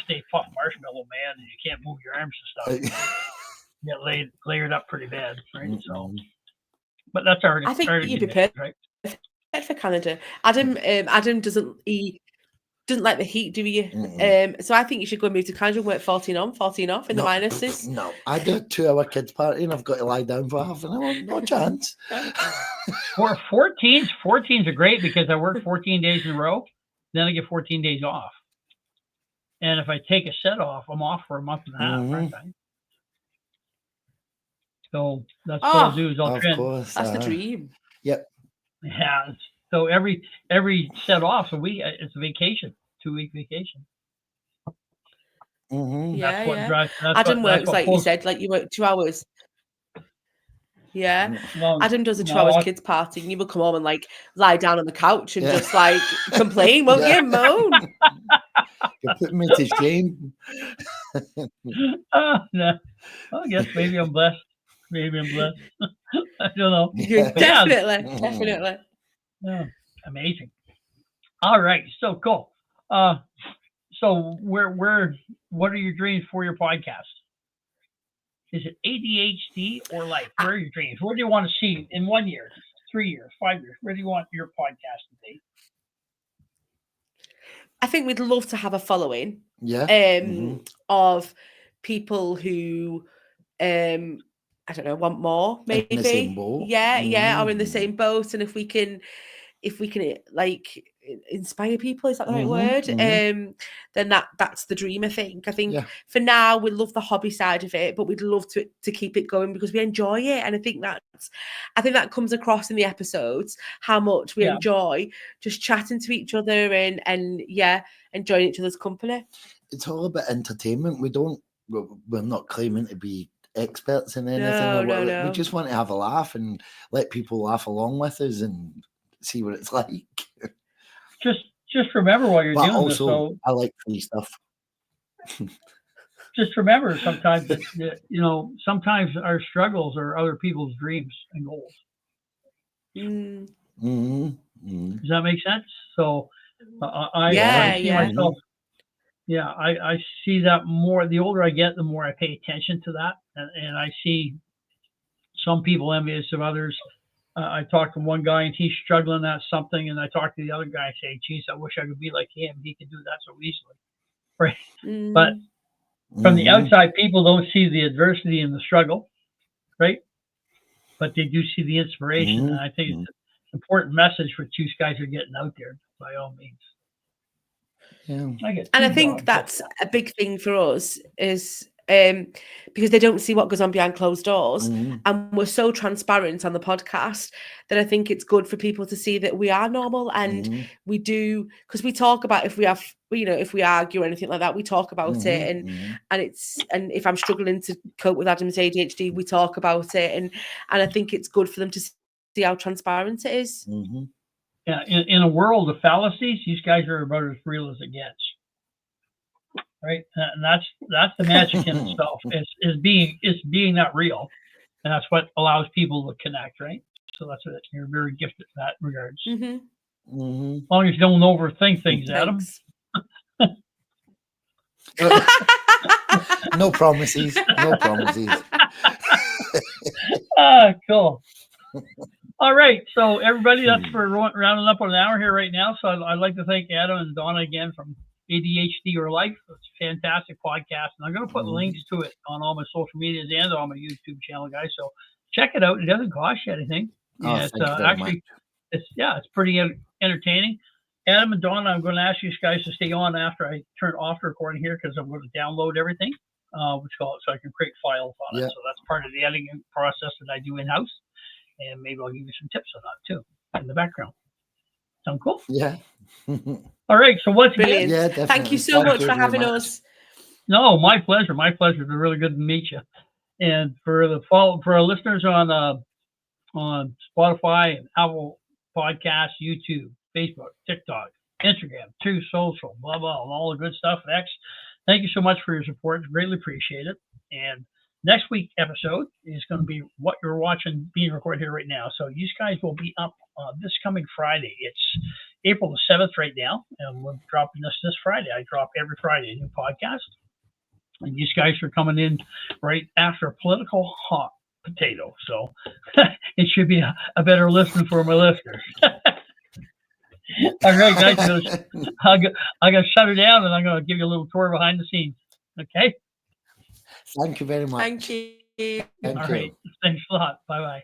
Stay Puft Marshmallow Man, and you can't move your arms and stuff. You get layered up pretty bad, right? So, but that's already. I think you'd be perfect, right? For Canada. Adam doesn't like the heat, do you? So I think you should go and move to Canada and work 14 on, 14 off in the minuses. No, I do a 2-hour kids party and I've got to lie down for half an hour. No chance. For 14s are great because I work 14 days in a row, then I get 14 days off. And if I take a set off, I'm off for a month and a half, aren't I? So that's what I'll do is I'll Of trend. course. That's the dream. Yep. Yeah. So every set off a week, it's a vacation, 2-week vacation. Yeah, That's what drives. That's Adam what, works like you said, like you work 2 hours. Yeah. Mm. Adam does a 2 hours kids party, and you will come home and like lie down on the couch and just like complain, won't you? Moan. You put me to shame. No. I guess maybe I'm blessed. Maybe I'm blessed. I don't know. Yeah, definitely. Yeah, amazing. All right, so cool. So what are your dreams for your podcast? Is it ADHD or life? Where are your dreams? Where do you want to see in 1 year, 3 years, 5 years? Where do you want your podcast to be? I think we'd love to have a following. Yeah. Of people who I don't know, want more, maybe. In the same boat. Yeah, or in the same boat. And if we can like inspire people, is that the right word? Then that's the dream, I think. I think for now we love the hobby side of it, but we'd love to keep it going because we enjoy it. And I think that comes across in the episodes, how much we enjoy just chatting to each other and enjoying each other's company. It's all about entertainment. We're not claiming to be experts in anything. No. We just want to have a laugh and let people laugh along with us and see what it's like. Just remember while you're doing also, this. So I like free stuff. Just remember, sometimes sometimes our struggles are other people's dreams and goals. Does that make sense? So I see myself. Yeah, I see that more. The older I get, the more I pay attention to that, and I see some people envious of others. I talked to one guy and he's struggling at something, and I talked to the other guy and say, "Geez, I wish I could be like him. He could do that so easily." Right? But from the outside, people don't see the adversity and the struggle, right? But they do see the inspiration, and I think it's an important message for you guys are getting out there by all means. Yeah. And I think that's a big thing for us is because they don't see what goes on behind closed doors, and we're so transparent on the podcast that I think it's good for people to see that we are normal and we do, because we talk about if we argue or anything like that, we talk about it, and if I'm struggling to cope with Adam's ADHD, we talk about it, and I think it's good for them to see how transparent it is. Yeah, in a world of fallacies, these guys are about as real as it gets, right? And that's the magic in itself. Is being that real, and that's what allows people to connect, right? So that's what you're very gifted in that regards. As long as you don't overthink things, Adam. No promises. No promises. Cool. All right, so everybody, that's for rounding up on an hour here right now. So I'd like to thank Adam and Donna again from ADHD or Life. It's a fantastic podcast, and I'm going to put links to it on all my social medias and on my YouTube channel, guys. So check it out. It doesn't cost you anything. It's actually, it's pretty entertaining. Adam and Donna, I'm going to ask you guys to stay on after I turn off the recording here because I'm going to download everything, so I can create files on it. So that's part of the editing process that I do in-house. And maybe I'll give you some tips on that too in the background. Sound cool? Yeah. All right. So once Brilliant. again, thank you so much for having us. No, my pleasure. My pleasure. It's really good to meet you. And for our listeners on Spotify and Apple Podcasts, YouTube, Facebook, TikTok, Instagram, True Social, blah blah, and all the good stuff. X. Thank you so much for your support. Greatly appreciate it. And next week's episode is going to be what you're watching being recorded here right now. So you guys will be up this coming Friday. It's April the 7th right now, and we're dropping this Friday. I drop every Friday a new podcast. And these guys are coming in right after a political hot potato. So it should be a better listen for my listeners. All right, guys. I'm going to shut her down, and I'm going to give you a little tour behind the scenes. Okay? Thank you very much. Thank you. Thank All you. right. Thanks a lot. Bye-bye.